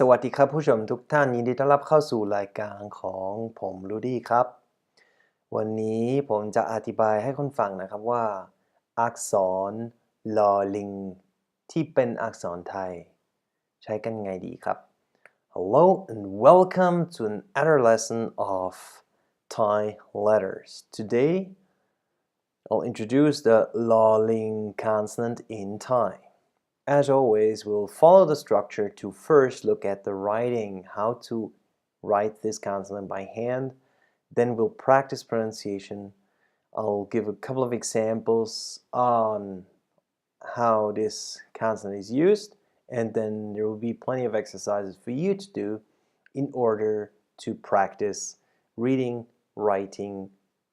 สวัสดีครับผู้ชมทุกท่านยินดีต้อนรับเข้าสู่รายการของผมรูดี้ครับวันนี้ผมจะอธิบายให้คุณฟังนะครับว่าอักษรลอลิงที่เป็นอักษรไทยใช้กันไงดีครับ Hello and welcome to another lesson of Thai letters. Today I'll introduce the lorling consonant in Thai. As always, we'll follow the structure to first look at the writing, how to write this consonant by hand. Then we'll practice pronunciation. I'll give a couple of examples on how this consonant is used, and then there will be plenty of exercises for you to do in order to practice reading, writing,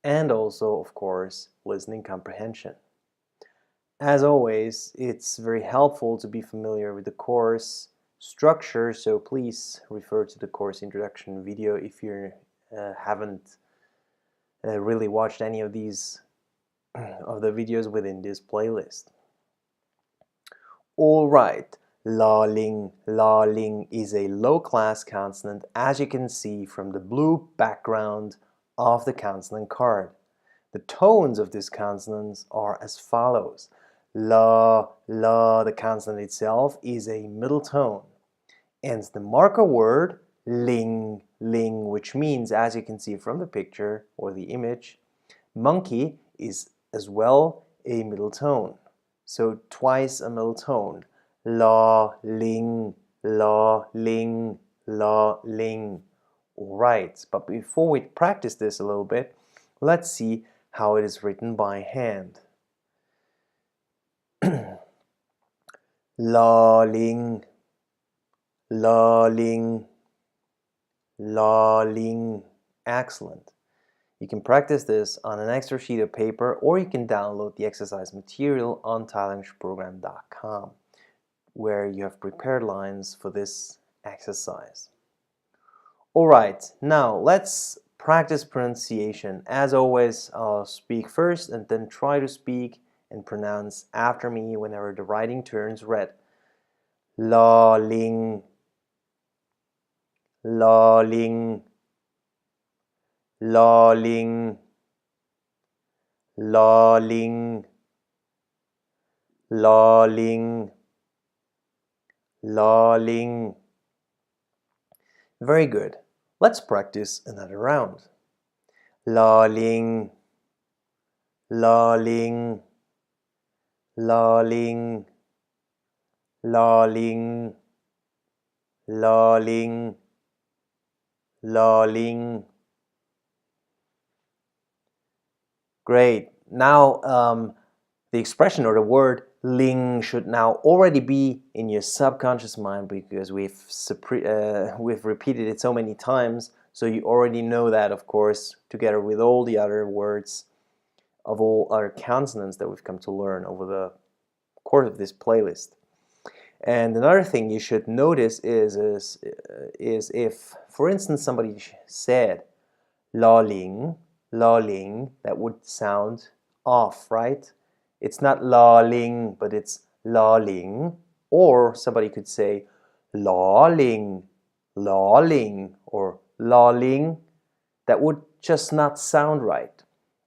and also, of course, listening comprehension. As always, it's very helpful to be familiar with the course structure, so please refer to the course introduction video if you haven't really watched any of these of the videos within this playlist. Alright, lorling. Lorling is a low-class consonant, as you can see from the blue background of the consonant card. The tones of these consonants are as follows. La, the consonant itself is a middle tone. And the marker word, ling, which means, as you can see from the picture or the image, monkey is as well a middle tone. So twice a middle tone. La, ling, la, ling, la, ling. Alright, but before we practice this a little bit, let's see how it is written by hand. Lorling, lorling, lorling. Excellent. You can practice this on an extra sheet of paper, or you can download the exercise material on thailanguageprogram.com, where you have prepared lines for this exercise. Alright, now let's practice pronunciation. As always, I'll speak first and then try to speak and pronounce after me whenever the writing turns red. Lorling, lorling, lorling, lorling, lorling, lorling. Very good. Let's practice another round. Lorling, lorling, lorling, lorling, lorling, lorling. Great. Now the expression or the word ling should now already be in your subconscious mind because we've repeated it so many times, so you already know that, of course, together with all the other words of all other consonants that we've come to learn over the course of this playlist. And another thing you should notice is if, for instance, somebody said lorling, lorling, that would sound off, right? It's not lorling, but it's lorling. Or somebody could say lorling, lorling, or lorling. That would just not sound right.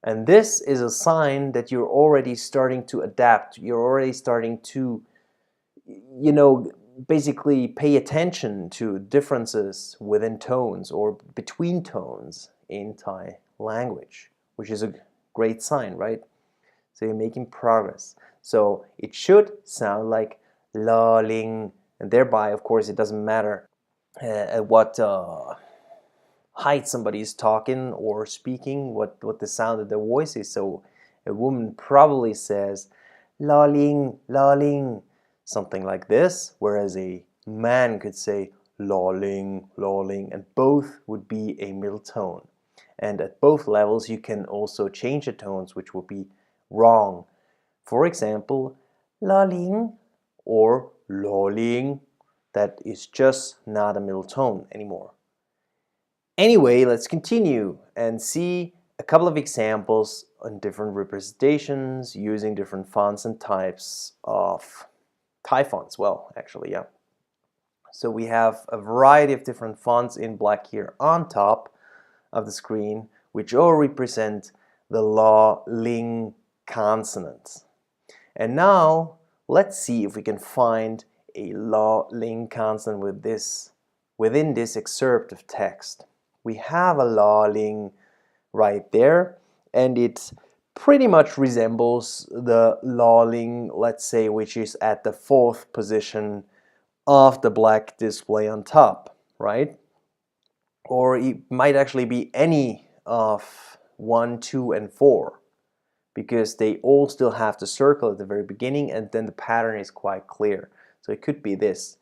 And this is a sign that you're already starting to adapt. You're already starting to, basically pay attention to differences within tones or between tones in Thai language, which is a great sign, right? So you're making progress. So it should sound like lorling, and thereby, of course, it doesn't matter at what height somebody is talking or speaking, what the sound of their voice is. So a woman probably says lorling, lorling, something like this, whereas a man could say lorling, lorling, and both would be a middle tone. And at both levels, you can also change the tones, which would be wrong. For example, lorling or lorling, that is just not a middle tone anymore. Anyway, let's continue and see a couple of examples on different representations using different fonts and types of Thai fonts. Well, actually, yeah. So we have a variety of different fonts in black here on top of the screen, which all represent the law ling consonants. And now let's see if we can find a law ling consonant within this excerpt of text. We have a law ling right there, and it pretty much resembles the law ling, let's say, which is at the 4th position of the black display on top, right? Or it might actually be any of 1, 2, and 4, because they all still have the circle at the very beginning, and then the pattern is quite clear. So it could be this.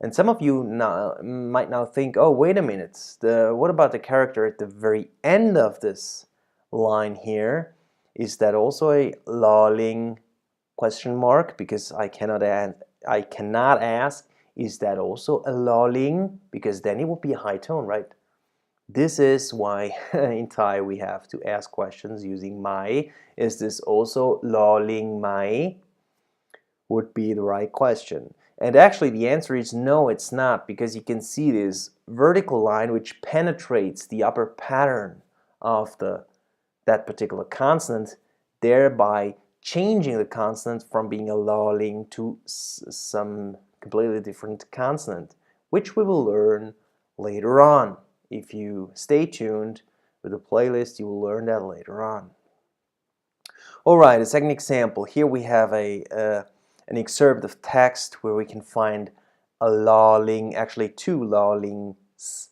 And some of you might now think, oh, wait a minute, what about the character at the very end of this line here? Is that also a lolling question mark? Because I cannot ask, is that also a lolling? Because then it would be a high tone, right? This is why in Thai we have to ask questions using mai. Is this also lolling mai? Would be the right question. And actually the answer is no, it's not, because you can see this vertical line which penetrates the upper pattern of that particular consonant, thereby changing the consonant from being a lolling to some completely different consonant, which we will learn later on. If you stay tuned with the playlist, you will learn that later on. Alright, a second example. Here we have an excerpt of text where we can find a lolling, actually two lollings,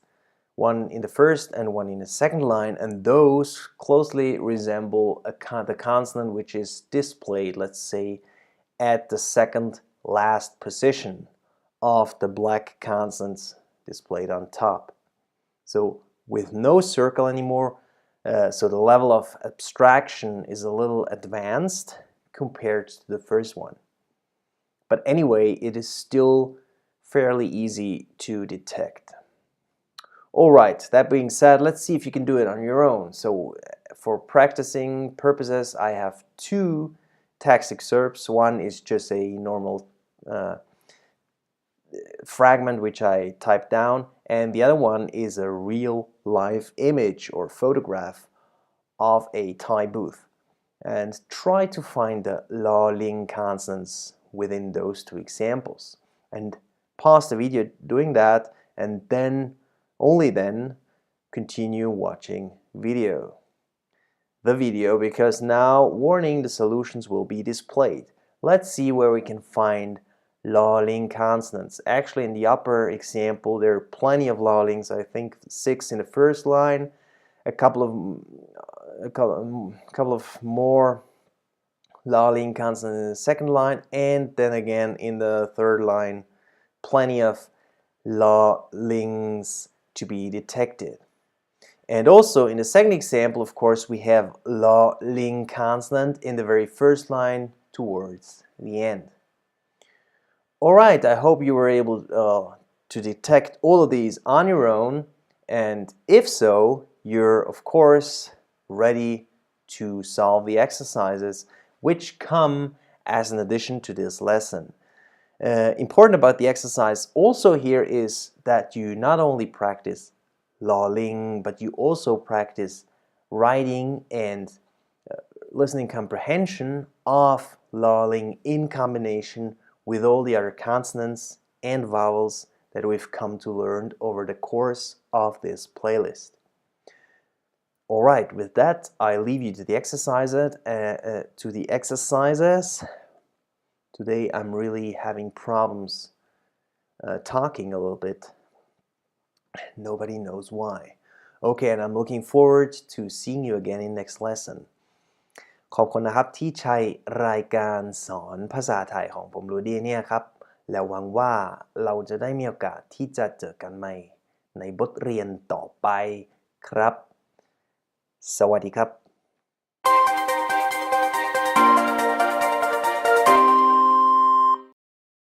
one in the first and one in the second line, and those closely resemble the consonant which is displayed, let's say, at the second last position of the black consonants displayed on top. So with no circle anymore, so the level of abstraction is a little advanced compared to the first one. But anyway, it is still fairly easy to detect. Alright, that being said, let's see if you can do it on your own. So for practicing purposes, I have two text excerpts. One is just a normal fragment which I typed down, and the other one is a real live image or photograph of a Thai booth. And try to find the lolling consonants within those two examples. And pause the video doing that, and then, only then, continue watching the video, because now, warning, the solutions will be displayed. Let's see where we can find lolling consonants. Actually, in the upper example, there are plenty of lollings. I think 6 in the first line, a couple of more lolling consonants in the second line, and then again in the third line, plenty of lollings to be detected. And also in the second example, of course, we have lolling consonant in the very first line towards the end. Alright, I hope you were able to detect all of these on your own, and if so, you're of course ready to solve the exercises which come as an addition to this lesson. Important about the exercise also here is that you not only practice lolling, but you also practice writing and listening comprehension of lolling in combination with all the other consonants and vowels that we've come to learn over the course of this playlist. Alright, with that, I leave you to the exercises. Today I'm really having problems talking a little bit. Nobody knows why. Okay, and I'm looking forward to seeing you again in next lesson. ขอบคุณนะครับที่ใช้รายการสอนภาษาไทยของผมรูดี้เนี่ยครับ แล้วหวังว่าเราจะได้มีโอกาสที่จะเจอกันใหม่ในบทเรียนต่อไปครับ สวัสดีครับ